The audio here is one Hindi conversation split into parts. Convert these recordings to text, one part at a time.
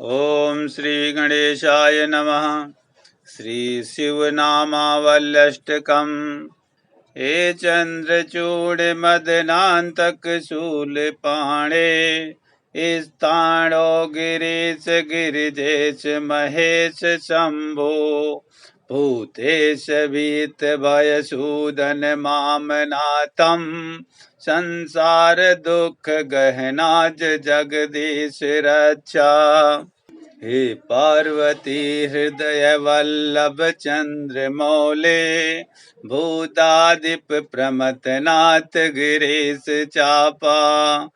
ओम श्री गणेशाय नमः। श्री शिवनामावल्यष्टकम्। हे चंद्रचूड़ मदनान्तक शूलपाणे, स्थाणो गिरीश गिरिजेश महेश शंभो, भूतेश भीत भयसूदन मामनाथम्, संसार दुख गहनाज जगदीश रक्षा। हे पार्वती हृदय वल्लभ चंद्र मौले, भूतादिप प्रमथनाथ गिरीश चापा।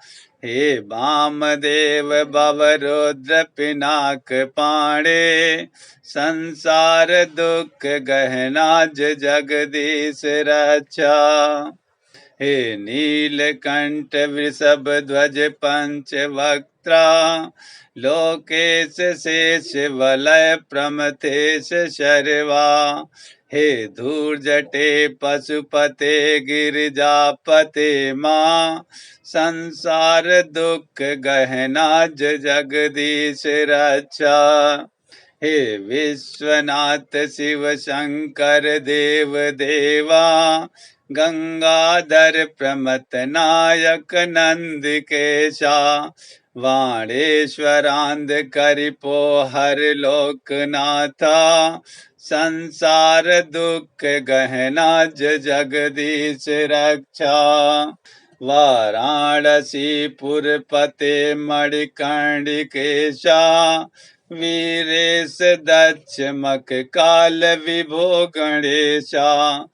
हे वामदेव भव रुद्र पिनाक पाणे, संसार दुख गहनाज जगदीश रक्षा। हे नीलकंठ वृषभ ध्वज पंच वक्त्रा, लोकेश शेष वलय प्रमथेश शर्वा। हे धूर्जटे पशुपते गिरिजापते मां, संसार दुख गहनाज जगदीश रक्षा। हे विश्वनाथ शिव शंकर देव देवा, गंगाधर प्रमथ नायक नंदिकेशा। वाणेश्वरांध करिपो हर लोकनाथा, संसार दुख गहनाज जगदीश रक्षा। वाराणसी पुरपते मणिकर्णिकेशा, वीरेश दक्ष मक काल विभो गणेशा।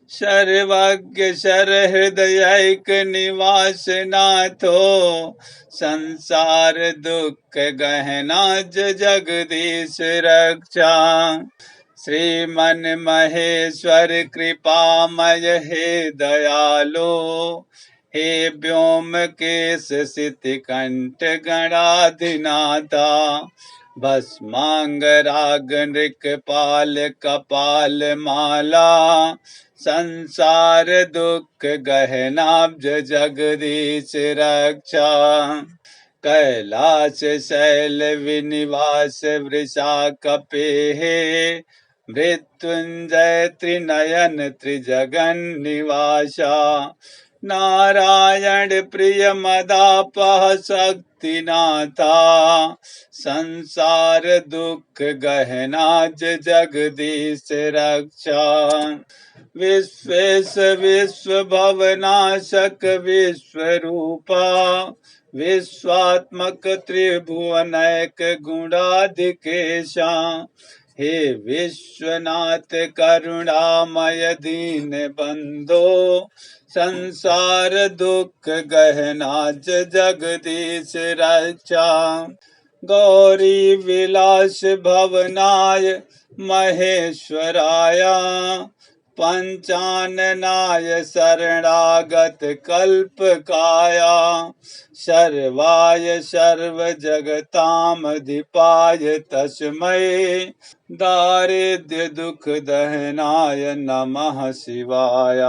सर्वज्ञ सरहृदयैक निवास नाथो, संसार दुख गहनाज जगदीश रक्षा। श्रीमन महेश्वर कृपामय हे दयालो, हे व्योमकेश सितकंठ गणाधिनाथा। भस्मांगराग नृकपाल कपाल माला, संसार दुख गहनाब्ज जगदीश रक्षा। कैलाश शैल विनिवास वृषा कपेहे, मृत्युंजय त्रिनयन त्रिजगन निवासा। नारायण प्रिय मदापह शक्तिनाथा, संसार दुख गहनाज जगदीश रक्षा। विश्वेश विश्व भवनाशक विश्वरूपा, विश्वात्मक त्रिभुवनैक गुणाधिकेशा। हे विश्वनाथ करुणामय दीन बंधो, संसार दुख गहनाज जगदीश रक्षा। गौरी विलास भवनाय महेश्वराया, पंचाननाय शरणागत कल्पकाया। सर्वाय सर्वजगतामधिपाय तस्मै, दारिद्र्य दुख दहनाय नमः शिवाय।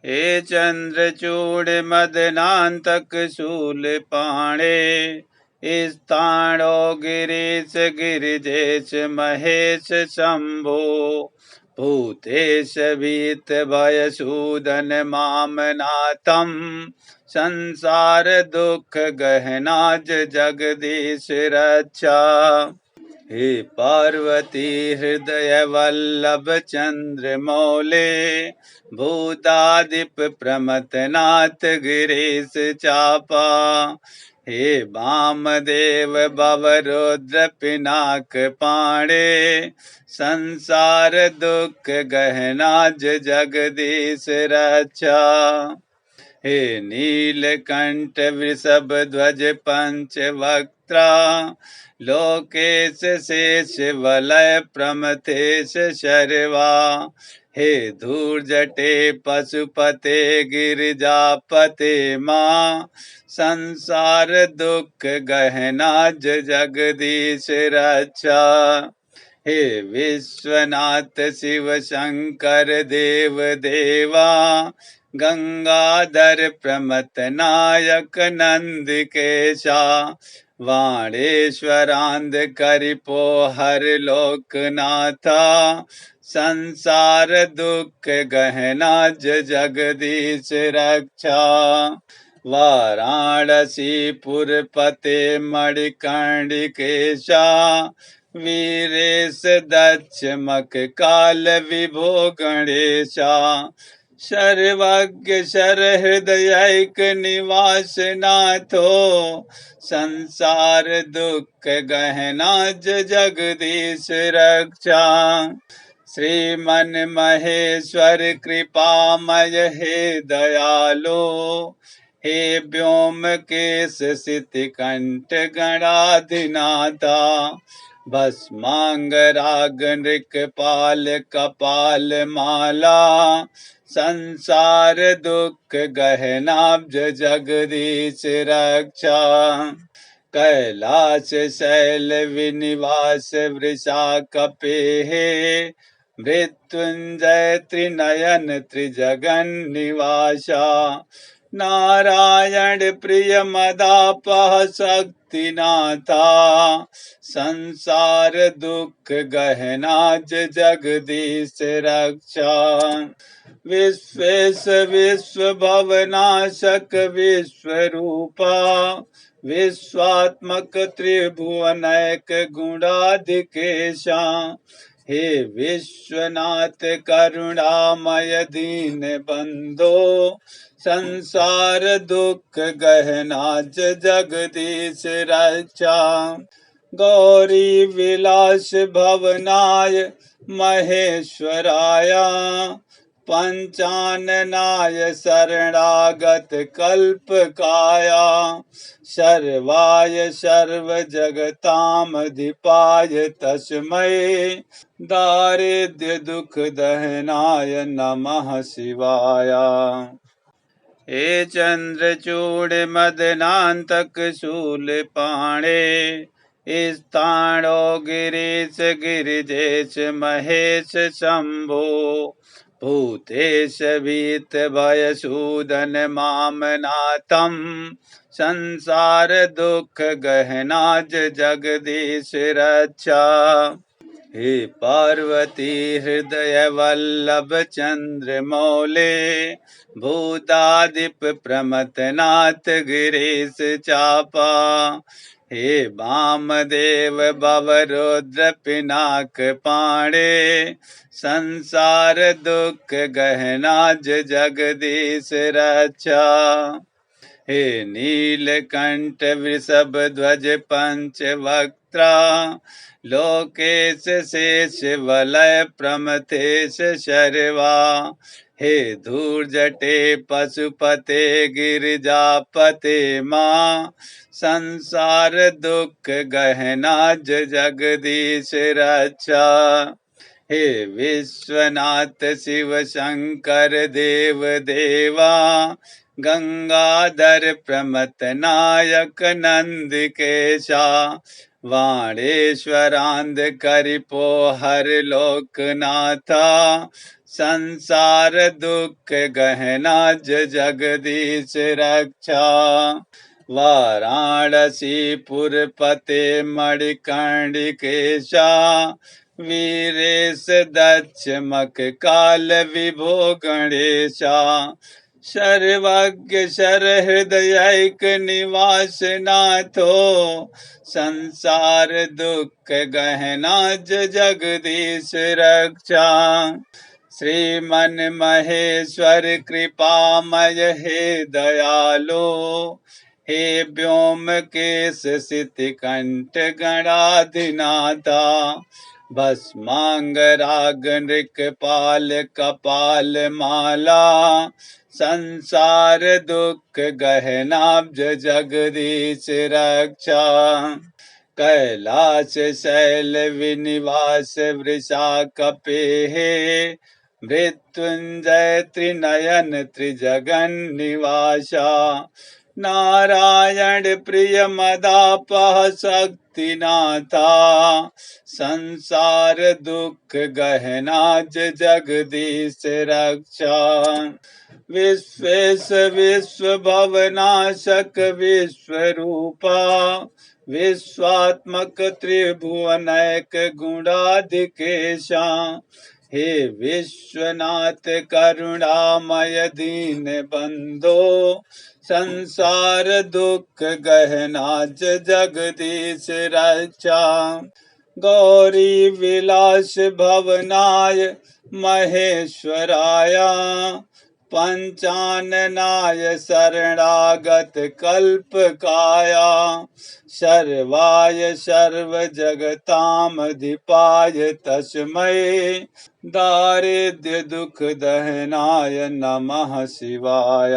हे चंद्रचूड़ मदनान्तक शूलपाणे, स्थाणो गिरीश गिरिजेश महेश शंभो, भूतेश भीत भयसूदन मामनाथम्, संसार दुख गहनाज जगदीश रक्षा। हे पार्वती हृदय वल्लभ चंद्र मौले, भूतादिप प्रमथनाथ गिरीश चापा। हे वामदेव भव रुद्र पिनाक पाणे, संसार दुख गहनाज जगदीश रक्षा। हे नीलकंठ वृषभ ध्वज पंच वक्त्रा, लोकेश शेष वलय प्रमथेश शर्वा। हे धूर्जटे पशुपते गिरिजापते मां, संसार दुख गहनाज जगदीश रक्षा। हे विश्वनाथ शिव शंकर देव देवा, गंगाधर प्रमथ नायक नंदिकेशा। वाणेश्वरांध करिपो हर लोकनाथा, संसार दुख गहना जगदीश रक्षा। वाराणसी पुरपते मणिकर्णिकेशा, वीरेश दक्ष मक काल विभो गणेशा। सर्वज्ञ सरहृदयैक निवास नाथो, संसार दुख गहना जगदीश रक्षा। श्रीमन महेश्वर कृपामय हे दयालो, हे व्योम केश सिति कंठ गणाधिनाथा। भस्मांगराग नृकपाल कपाल माला, संसार दुख गहनाब्ज जगदीश रक्षा। कैलाश शैल विनिवास वृषा कपेहे, मृत्युंजय त्रिनयन त्रिजगन निवासा। नारायण प्रिय मदापह शक्तिनाथा, संसार दुख गहना जगदीश रक्षा। विश्वेश विश्व भवनाशक विश्वरूपा, विश्वात्मक त्रिभुवनैक गुणाधिकेशा। हे विश्वनाथ करुणामय दीन बंधो, संसार दुख गहना जगदीश रक्षा। गौरी विलास भवनाय महेश्वराया, पंचाननाय शरणागत कल्पकाया। सर्वाय सर्व जगतामधिपाय तस्मै, दारिद्र्य दुख दहनाय नमः शिवाय। हे चंद्रचूड़ मदनांतक शूलपाणे, स्थाणो गिरीश गिरिजेश महेश शंभो। भूतेश भीत भयसूदन मामनाथम, संसार दुख गहना जगदीश रक्षा। हे पार्वती हृदय वल्लभ चंद्र मौले, भूतादिप प्रमथनाथ गिरीश चापा। हे वामदेव भवरुद्र पिनाक पाणे, संसार दुख गहना जगदीश रक्षा। हे नीलकंठ वृषभ ध्वज पंचवक्त्रा, लोकेश शेष वलय प्रमथेश शर्वा। हे धूर्जटे पशुपते गिरिजापते मां, संसार दुख गहना जगदीश रक्षा। हे विश्वनाथ शिव शंकर देव देवा, गंगाधर प्रमथ नायक नंदिकेशा। वाणेश्वरांध करिपो हर लोकनाथा, संसार दुख गहना जगदीश रक्षा। वाराणसी पुरपते मणिकर्णिकेशा, वीरेश दक्ष मक काल विभो गणेशा। सर्वज्ञ सरहृदयैक निवास नाथो, संसार दुख गहना जगदीश रक्षा। श्रीमन महेश्वर कृपामय हे दयालो, हे व्योम केश सिति कंठ गणाधिनाथा। भस्मांगराग नृकपाल कपाल माला, संसार दुख गहनाब्ज जगदीश रक्षा। कैलाश शैल विनिवास वृषा कपेहे, मृत्युंजय त्रिनयन त्रिजगन निवासा। नारायण प्रिय मदापह शक्तिनाथा संसार दुख गहनाज जगदीश रक्षा विश्वेश विश्व भवनाशक विश्वरूपा विश्वात्मक त्रिभुवनैक गुणाधिकेशा हे विश्वनाथ करुणामय दीन बंधो संसार दुख गहनाज जगदीश रक्षा गौरी विलास भवनाय महेश्वराया पंचाननाय शरणागत कल्प काया सर्वाय सर्व जगतामधिपाय तस्मै दारिद्र्य दुख दहनाय नमः शिवाय।